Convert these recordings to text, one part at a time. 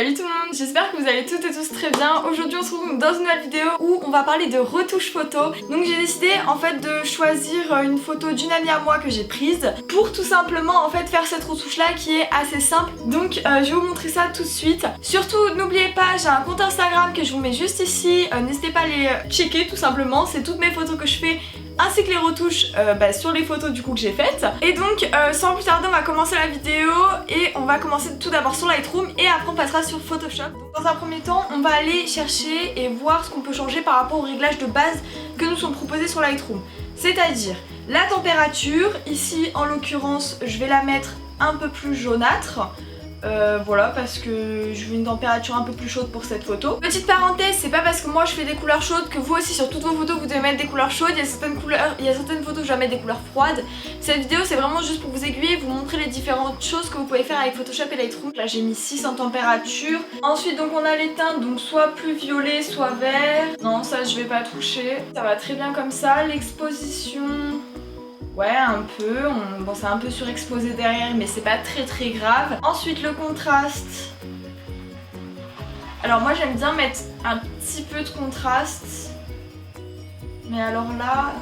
Salut tout le monde, j'espère que vous allez toutes et tous très bien. Aujourd'hui on se retrouve dans une nouvelle vidéo où on va parler de retouches photo. Donc j'ai décidé en fait de choisir une photo d'une amie à moi que j'ai prise pour tout simplement en fait faire cette retouche là qui est assez simple. Donc je vais vous montrer ça tout de suite. Surtout n'oubliez pas, j'ai un compte Instagram que je vous mets juste ici, n'hésitez pas à les checker tout simplement, c'est toutes mes photos que je fais ainsi que les retouches sur les photos du coup que j'ai faites. Et donc sans plus tarder on va commencer la vidéo et on va commencer tout d'abord sur Lightroom et après on passera sur Photoshop. Donc, dans un premier temps on va aller chercher et voir ce qu'on peut changer par rapport aux réglages de base que nous sont proposés sur Lightroom. C'est-à-dire la température, ici en l'occurrence je vais la mettre un peu plus jaunâtre. Voilà, parce que je veux une température un peu plus chaude pour cette photo. Petite parenthèse, c'est pas parce que moi je fais des couleurs chaudes que vous aussi sur toutes vos photos vous devez mettre des couleurs chaudes. Il y a certaines photos que je vais mettre des couleurs froides. Cette vidéo c'est vraiment juste pour vous aiguiller, vous montrer les différentes choses que vous pouvez faire avec Photoshop et Lightroom. Là j'ai mis 6 en température. Ensuite donc on a les teintes, donc soit plus violet soit vert. Non ça je vais pas toucher, ça va très bien comme ça. L'exposition... ouais, un peu, bon c'est un peu surexposé derrière mais c'est pas très grave. Ensuite le contraste. Alors moi j'aime bien mettre un petit peu de contraste. Mais alors là,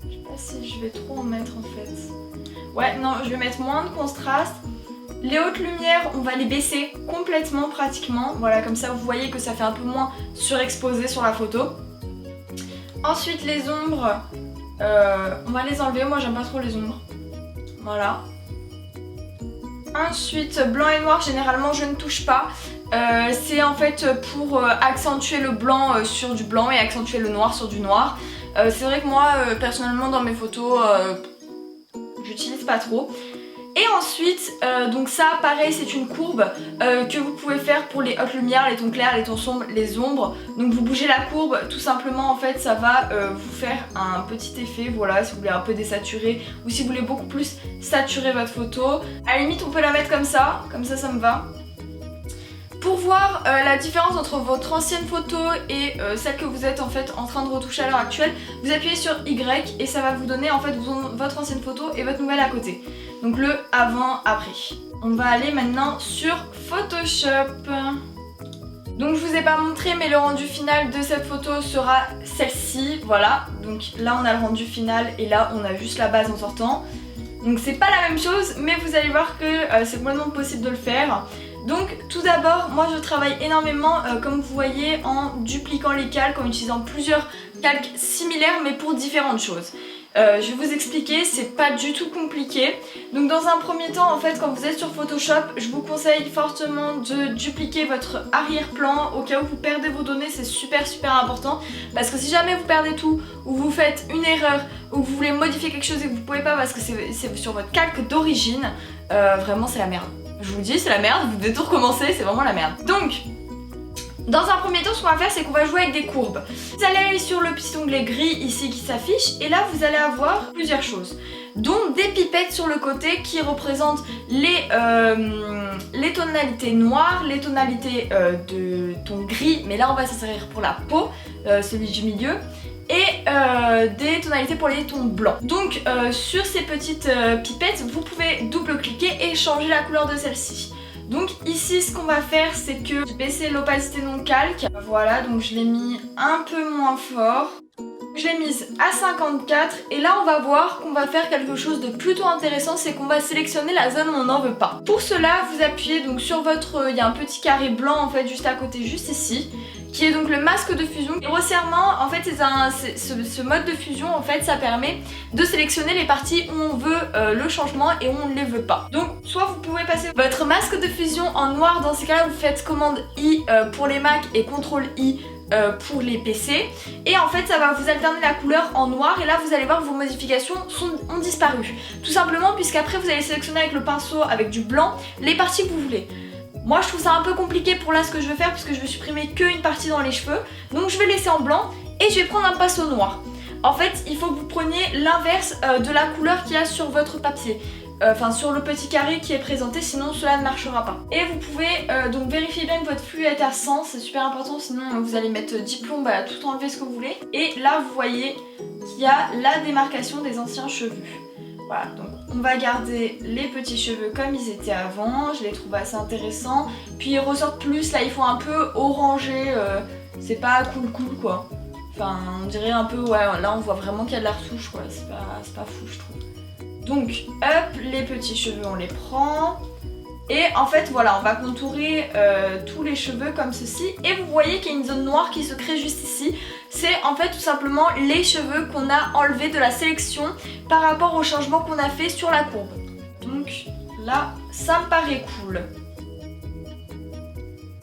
je sais pas si je vais trop en mettre en fait. Ouais non, je vais mettre moins de contraste. Les hautes lumières, on va les baisser complètement pratiquement. Voilà, comme ça vous voyez que ça fait un peu moins surexposé sur la photo. Ensuite les ombres, on va les enlever, moi j'aime pas trop les ombres. Voilà. Ensuite blanc et noir, généralement je ne touche pas. C'est en fait pour accentuer le blanc sur du blanc et accentuer le noir sur du noir. C'est vrai que moi personnellement dans mes photos j'utilise pas trop. Et ensuite, donc ça pareil c'est une courbe que vous pouvez faire pour les hautes lumières, les tons clairs, les tons sombres, les ombres. Donc vous bougez la courbe, tout simplement en fait ça va vous faire un petit effet, voilà, si vous voulez un peu désaturer ou si vous voulez beaucoup plus saturer votre photo. À la limite on peut la mettre comme ça ça me va. Pour voir la différence entre votre ancienne photo et celle que vous êtes en fait en train de retoucher à l'heure actuelle, vous appuyez sur Y et ça va vous donner en fait votre ancienne photo et votre nouvelle à côté. Donc le avant, après. On va aller maintenant sur Photoshop. Donc je vous ai pas montré mais le rendu final de cette photo sera celle-ci, voilà. Donc là on a le rendu final et là on a juste la base en sortant. Donc c'est pas la même chose mais vous allez voir que c'est complètement possible de le faire. Donc tout d'abord moi je travaille énormément comme vous voyez en dupliquant les calques, en utilisant plusieurs calques similaires mais pour différentes choses. Je vais vous expliquer, c'est pas du tout compliqué. Donc dans un premier temps en fait quand vous êtes sur Photoshop, je vous conseille fortement de dupliquer votre arrière-plan au cas où vous perdez vos données, c'est super important. Parce que si jamais vous perdez tout, ou vous faites une erreur, ou que vous voulez modifier quelque chose et que vous pouvez pas parce que c'est sur votre calque d'origine, vraiment c'est la merde. Je vous le dis, c'est la merde, vous devez tout recommencer, c'est vraiment la merde. Donc, dans un premier temps, ce qu'on va faire, c'est qu'on va jouer avec des courbes. Vous allez aller sur le petit onglet gris ici qui s'affiche, et là vous allez avoir plusieurs choses, dont des pipettes sur le côté qui représentent les tonalités noires, les tonalités de ton gris, mais là on va s'en servir pour la peau, celui du milieu, et des tonalités pour les tons blancs. Donc sur ces petites pipettes vous pouvez double-cliquer et changer la couleur de celle-ci. Donc ici ce qu'on va faire c'est que je vais baisser l'opacité de mon calque. Voilà, donc je l'ai mis un peu moins fort. Je l'ai mise à 54 et là on va voir qu'on va faire quelque chose de plutôt intéressant, c'est qu'on va sélectionner la zone où on n'en veut pas. Pour cela vous appuyez donc sur votre, il y a un petit carré blanc en fait juste à côté, juste ici, qui est donc le masque de fusion. Et grossièrement en fait ce mode de fusion en fait ça permet de sélectionner les parties où on veut le changement et où on ne les veut pas. Donc soit vous pouvez passer votre masque de fusion en noir, dans ces cas là vous faites commande I pour les Mac et CTRL I pour les PC, et en fait ça va vous alterner la couleur en noir et là vous allez voir que vos modifications ont disparu. Tout simplement puisqu'après vous allez sélectionner avec le pinceau avec du blanc les parties que vous voulez. Moi je trouve ça un peu compliqué pour là ce que je veux faire puisque je veux supprimer qu'une partie dans les cheveux, donc je vais laisser en blanc et je vais prendre un pinceau noir. En fait il faut que vous preniez l'inverse de la couleur qu'il y a sur votre papier. Enfin sur le petit carré qui est présenté, sinon cela ne marchera pas. Et vous pouvez donc vérifier bien que votre flux est à 100, c'est super important, sinon vous allez mettre 10 plombs à tout enlever ce que vous voulez. Et là vous voyez qu'il y a la démarcation des anciens cheveux. Voilà, donc on va garder les petits cheveux comme ils étaient avant, je les trouve assez intéressants. Puis ils ressortent plus, là ils font un peu orangé, c'est pas cool quoi. Enfin on dirait un peu, ouais là on voit vraiment qu'il y a de la retouche quoi, c'est pas fou je trouve. Donc hop, les petits cheveux on les prend. Et en fait voilà, on va contourer tous les cheveux comme ceci. Et vous voyez qu'il y a une zone noire qui se crée juste ici. C'est en fait tout simplement les cheveux qu'on a enlevés de la sélection par rapport au changement qu'on a fait sur la courbe. Donc là, ça me paraît cool.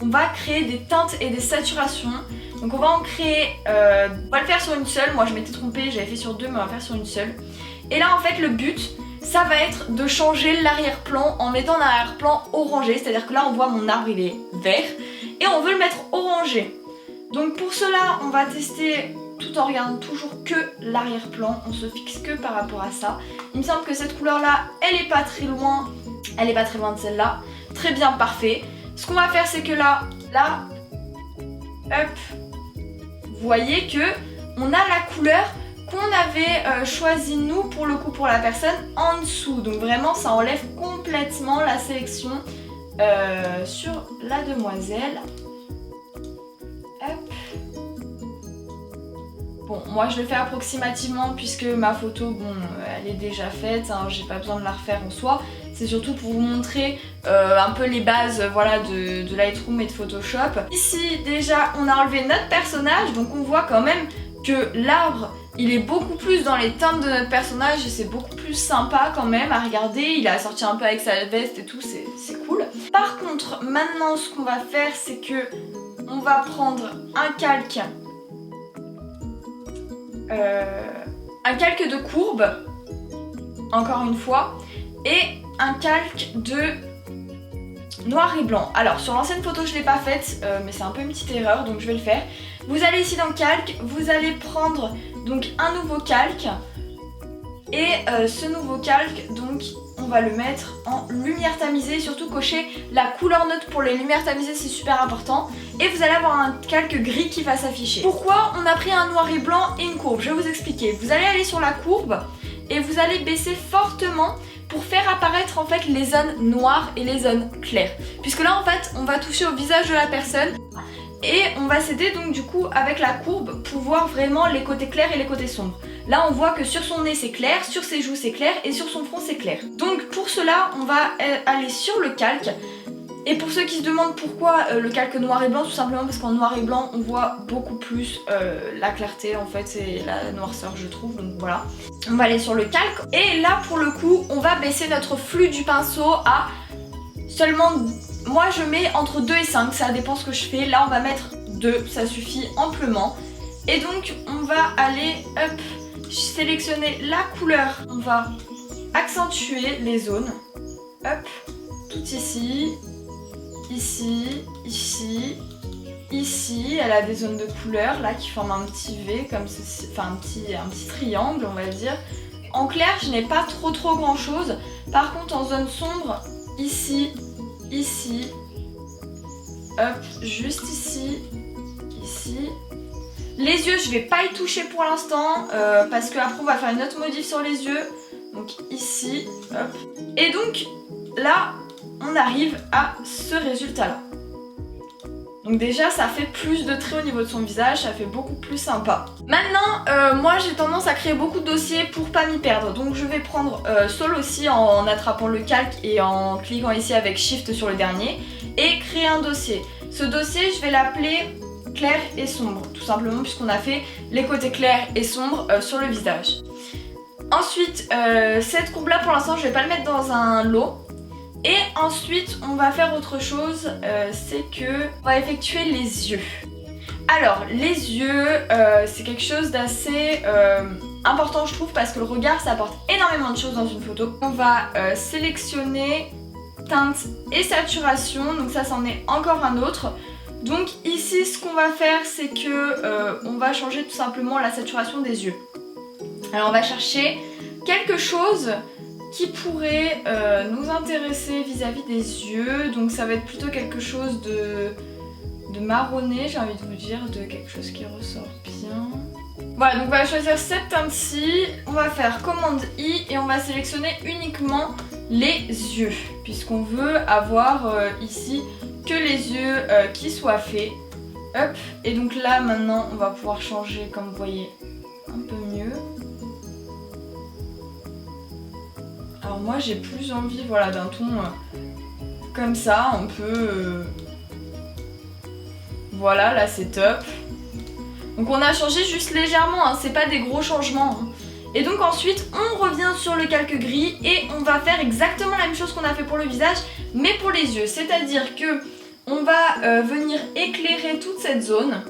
On va créer des teintes et des saturations. Donc on va en créer, on va le faire sur une seule. Moi je m'étais trompée, j'avais fait sur deux mais on va faire sur une seule. Et là en fait le but, ça va être de changer l'arrière-plan en mettant un arrière-plan orangé. C'est-à-dire que là on voit mon arbre il est vert et on veut le mettre orangé. Donc pour cela on va tester tout en regardant toujours que l'arrière-plan. On se fixe que par rapport à ça. Il me semble que cette couleur là elle est pas très loin. Elle est pas très loin de celle-là. Très bien, parfait. Ce qu'on va faire c'est que là, hop, vous voyez que on a la couleur qu'on avait choisi nous pour le coup pour la personne en dessous. Donc vraiment ça enlève complètement la sélection sur la demoiselle. Hop. Bon, moi je le fais approximativement puisque ma photo, bon, elle est déjà faite, hein, j'ai pas besoin de la refaire en soi. C'est surtout pour vous montrer un peu les bases voilà, de Lightroom et de Photoshop. Ici déjà on a enlevé notre personnage, donc on voit quand même que l'arbre il est beaucoup plus dans les teintes de notre personnage et c'est beaucoup plus sympa quand même à regarder. Il a sorti un peu avec sa veste et tout, c'est cool. Par contre maintenant ce qu'on va faire c'est que on va prendre un calque de courbe, encore une fois, et un calque de noir et blanc. Alors sur l'ancienne photo je l'ai pas faite mais c'est un peu une petite erreur donc je vais le faire. Vous allez ici dans calque, vous allez prendre donc un nouveau calque et ce nouveau calque donc on va le mettre en lumière tamisée, surtout cocher la couleur neutre pour les lumières tamisées, c'est super important. Et vous allez avoir un calque gris qui va s'afficher. Pourquoi on a pris un noir et blanc et une courbe? Je vais vous expliquer. Vous allez aller sur la courbe et vous allez baisser fortement pour faire apparaître en fait les zones noires et les zones claires. Puisque là en fait on va toucher au visage de la personne et on va s'aider donc du coup avec la courbe pour voir vraiment les côtés clairs et les côtés sombres. Là on voit que sur son nez c'est clair, sur ses joues c'est clair et sur son front c'est clair. Donc pour cela on va aller sur le calque. Et pour ceux qui se demandent pourquoi le calque noir et blanc, tout simplement parce qu'en noir et blanc on voit beaucoup plus la clarté en fait et la noirceur je trouve, donc voilà. On va aller sur le calque et là pour le coup on va baisser notre flux du pinceau à seulement, moi je mets entre 2 et 5, ça dépend ce que je fais. Là on va mettre 2, ça suffit amplement. Et donc on va aller hop, sélectionner la couleur, on va accentuer les zones, hop, tout ici. Ici, ici, ici, elle a des zones de couleur là qui forment un petit V comme ceci, enfin un petit triangle on va dire. En clair je n'ai pas trop grand chose. Par contre en zone sombre, ici, ici, hop, juste ici, ici. Les yeux je vais pas y toucher pour l'instant parce qu'après on va faire une autre modif sur les yeux. Donc ici, hop. Et donc là on arrive à ce résultat là. Donc déjà ça fait plus de traits au niveau de son visage, ça fait beaucoup plus sympa. Maintenant moi j'ai tendance à créer beaucoup de dossiers pour pas m'y perdre. Donc je vais prendre Sol aussi en attrapant le calque et en cliquant ici avec Shift sur le dernier et créer un dossier. Ce dossier je vais l'appeler clair et sombre, tout simplement puisqu'on a fait les côtés clairs et sombres sur le visage. Ensuite cette courbe là pour l'instant je vais pas le mettre dans un lot. Et ensuite on va faire autre chose, c'est que on va effectuer les yeux. Alors les yeux c'est quelque chose d'assez important je trouve parce que le regard ça apporte énormément de choses dans une photo. On va sélectionner teinte et saturation, donc ça c'en est encore un autre. Donc ici ce qu'on va faire c'est que on va changer tout simplement la saturation des yeux. Alors on va chercher quelque chose qui pourrait nous intéresser vis-à-vis des yeux. Donc ça va être plutôt quelque chose de marronné, j'ai envie de vous dire, de quelque chose qui ressort bien. Voilà, donc on va choisir cette teinte-ci, on va faire commande I et on va sélectionner uniquement les yeux, puisqu'on veut avoir ici que les yeux qui soient faits. Hop, et donc là maintenant on va pouvoir changer, comme vous voyez, un peu mieux. Alors moi j'ai plus envie, voilà, d'un ton comme ça, un peu... Voilà, là c'est top. Donc on a changé juste légèrement, hein, c'est pas des gros changements. Hein. Et donc ensuite on revient sur le calque gris et on va faire exactement la même chose qu'on a fait pour le visage, mais pour les yeux. C'est-à-dire que on va venir éclairer toute cette zone.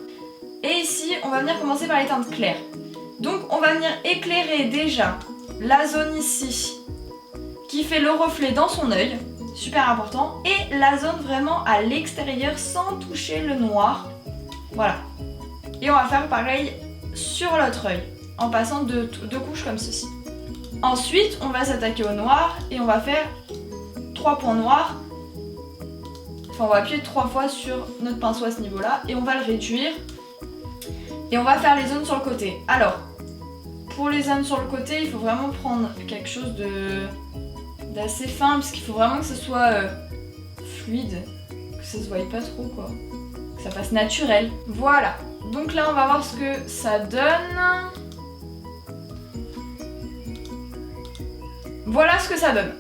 Et ici on va venir commencer par les teintes claires. Donc on va venir éclairer déjà la zone ici qui fait le reflet dans son œil, super important, et la zone vraiment à l'extérieur sans toucher le noir. Voilà. Et on va faire pareil sur l'autre œil, en passant deux couches comme ceci. Ensuite, on va s'attaquer au noir et on va faire 3 points noirs. Enfin, on va appuyer 3 fois sur notre pinceau à ce niveau-là et on va le réduire. Et on va faire les zones sur le côté. Alors, pour les zones sur le côté, il faut vraiment prendre quelque chose d'assez fin, parce qu'il faut vraiment que ce soit fluide, que ça se voie pas trop, quoi. Que ça passe naturel. Voilà. Donc là on va voir ce que ça donne. Voilà ce que ça donne.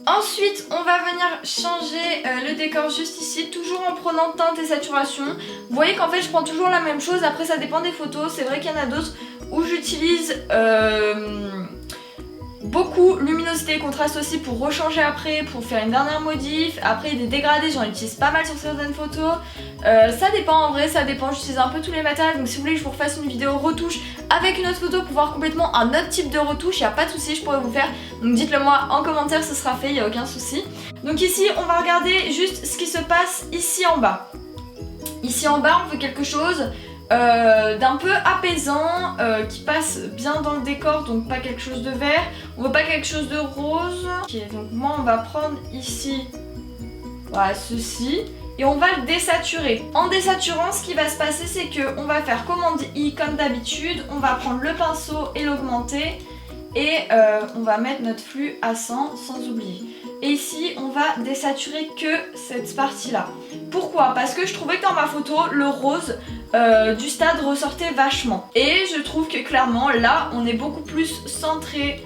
Ensuite on va venir changer le décor juste ici, toujours en prenant teinte et saturation. Vous voyez qu'en fait je prends toujours la même chose, après ça dépend des photos. C'est vrai qu'il y en a d'autres où j'utilise beaucoup luminosité et contraste aussi pour rechanger après, pour faire une dernière modif. Après des dégradés, j'en utilise pas mal sur certaines photos. Ça dépend en vrai, ça dépend, j'utilise un peu tous les matériels. Donc si vous voulez que je vous refasse une vidéo retouche avec une autre photo pour voir complètement un autre type de retouche, il n'y a pas de souci, je pourrais vous faire. Donc dites-le moi en commentaire, ce sera fait, il n'y a aucun souci. Donc ici on va regarder juste ce qui se passe ici en bas. Ici en bas on veut quelque chose d'un peu apaisant, qui passe bien dans le décor, donc pas quelque chose de vert, on veut pas quelque chose de rose. Ok, donc moi on va prendre ici, voilà, ceci, et on va le désaturer. En désaturant, ce qui va se passer, c'est que on va faire commande I comme d'habitude, on va prendre le pinceau et l'augmenter, et on va mettre notre flux à 100 sans oublier. Et ici on va désaturer que cette partie là. Pourquoi? Parce que je trouvais que dans ma photo le rose du stade ressortait vachement. Et je trouve que clairement là on est beaucoup plus centré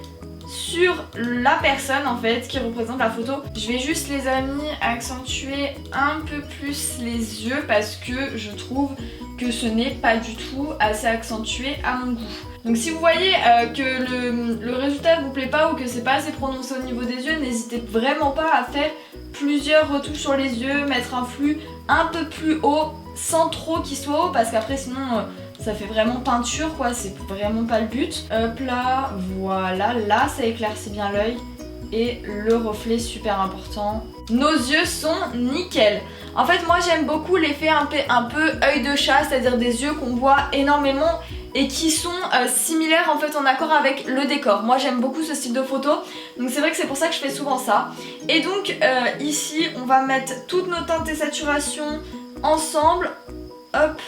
sur la personne en fait qui représente la photo. Je vais juste les amis accentuer un peu plus les yeux parce que je trouve que ce n'est pas du tout assez accentué à mon goût. Donc si vous voyez que le résultat ne vous plaît pas ou que c'est pas assez prononcé au niveau des yeux, n'hésitez vraiment pas à faire plusieurs retouches sur les yeux, mettre un flux un peu plus haut sans trop qu'il soit haut parce qu'après sinon ça fait vraiment peinture quoi, c'est vraiment pas le but. Hop là, voilà, là ça éclaircit bien l'œil et le reflet super important. Nos yeux sont nickel. En fait moi j'aime beaucoup l'effet un peu œil de chat, c'est-à-dire des yeux qu'on voit énormément et qui sont similaires en fait en accord avec le décor. Moi j'aime beaucoup ce style de photo, donc c'est vrai que c'est pour ça que je fais souvent ça. Et donc ici on va mettre toutes nos teintes et saturations ensemble. Hop.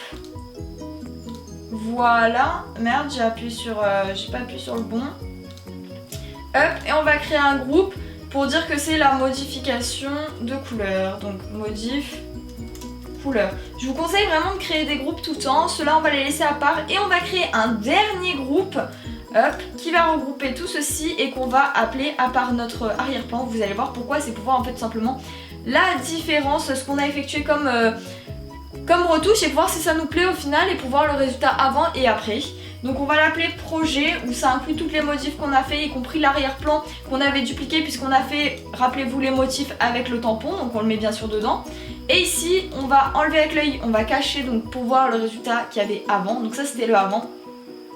Voilà. Merde, j'ai appuyé sur... j'ai pas appuyé sur le bon. Hop. Et on va créer un groupe pour dire que c'est la modification de couleur. Donc modif couleur. Je vous conseille vraiment de créer des groupes tout le temps. Ceux-là on va les laisser à part et on va créer un dernier groupe, hop, qui va regrouper tout ceci et qu'on va appeler à part notre arrière-plan. Vous allez voir pourquoi, c'est pour voir en fait tout simplement la différence, ce qu'on a effectué comme retouche et pour voir si ça nous plaît au final et pour voir le résultat avant et après. Donc on va l'appeler projet où ça inclut toutes les modifs qu'on a fait, y compris l'arrière-plan qu'on avait dupliqué puisqu'on a fait, rappelez-vous, les motifs avec le tampon, donc on le met bien sûr dedans. Et ici on va enlever avec l'œil, on va cacher donc pour voir le résultat qu'il y avait avant. Donc ça c'était le avant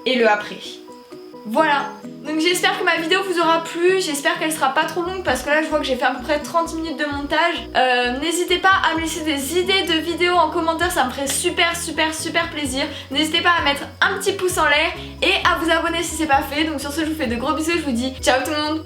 et le après. Voilà, donc j'espère que ma vidéo vous aura plu, j'espère qu'elle sera pas trop longue parce que là je vois que j'ai fait à peu près 30 minutes de montage. N'hésitez pas à me laisser des idées de vidéos en commentaire, ça me ferait super plaisir. N'hésitez pas à mettre un petit pouce en l'air et à vous abonner si c'est pas fait. Donc sur ce je vous fais de gros bisous, je vous dis ciao tout le monde.